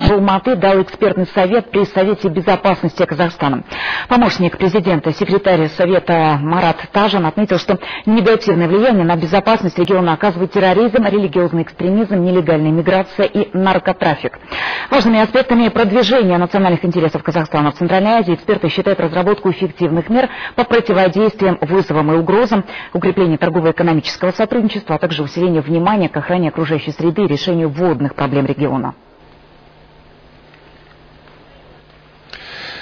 В Алматы дал экспертный совет при Совете безопасности Казахстана. Помощник президента, секретарь Совета Марат Тажин отметил, что негативное влияние на безопасность региона оказывает терроризм, религиозный экстремизм, нелегальная миграция и наркотрафик. Важными аспектами продвижения национальных интересов Казахстана в Центральной Азии эксперты считают разработку эффективных мер по противодействиям вызовам и угрозам, укрепление торгово-экономического сотрудничества, а также усиление внимания к охране окружающей среды и решению водных проблем региона.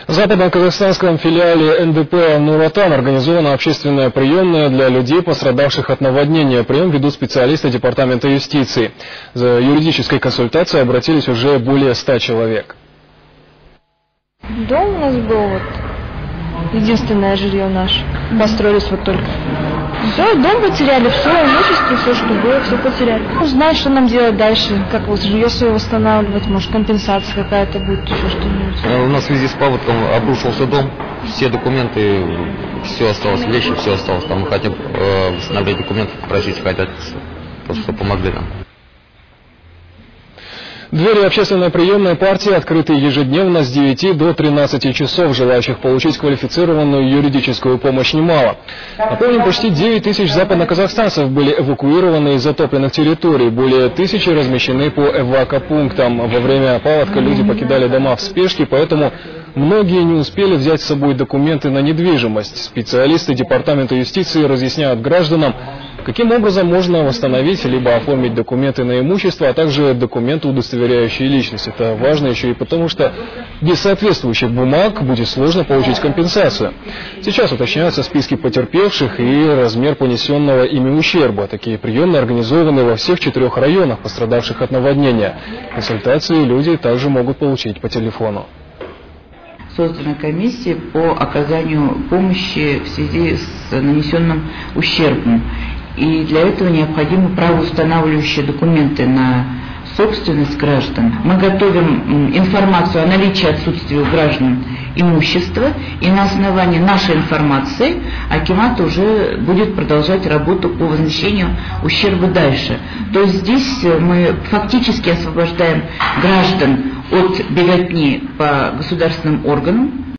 В западно-казахстанском филиале НДП «Нур-Отан» организована общественная приемная для людей, пострадавших от наводнения. Прием ведут специалисты Департамента юстиции. За юридической консультацией обратились уже более 100 человек. Дом у нас был единственное жилье наше. Построились только. Все, дом потеряли, все, имущество, все, что было, все потеряли. Знаешь, что нам делать дальше, как жилье свое восстанавливать, может компенсация какая-то будет, еще что-нибудь. У нас в связи с паводком обрушился дом, все документы, все осталось, вещи, все осталось. Там мы хотим восстановить документы, просить хотят, просто помогли нам. Двери общественной приемной партии открыты ежедневно с 9 до 13 часов. Желающих получить квалифицированную юридическую помощь немало. Напомним, почти 9 тысяч западноказахстанцев были эвакуированы из затопленных территорий. Более 1000 размещены по эвакопунктам. Во время паводка люди покидали дома в спешке, поэтому многие не успели взять с собой документы на недвижимость. Специалисты Департамента юстиции разъясняют гражданам, каким образом можно восстановить либо оформить документы на имущество, а также документы, удостоверяющие личность. Это важно еще и потому, что без соответствующих бумаг будет сложно получить компенсацию. Сейчас уточняются списки потерпевших и размер понесенного ими ущерба. Такие приемные организованы во всех 4 районах, пострадавших от наводнения. Консультации люди также могут получить по телефону. Создана комиссия по оказанию помощи в связи с нанесенным ущербом. И для этого необходимы правоустанавливающие документы на собственность граждан. Мы готовим информацию о наличии и отсутствии у граждан имущества, и на основании нашей информации акимат уже будет продолжать работу по возмещению ущерба дальше. То есть здесь мы фактически освобождаем граждан от беготни по государственным органам,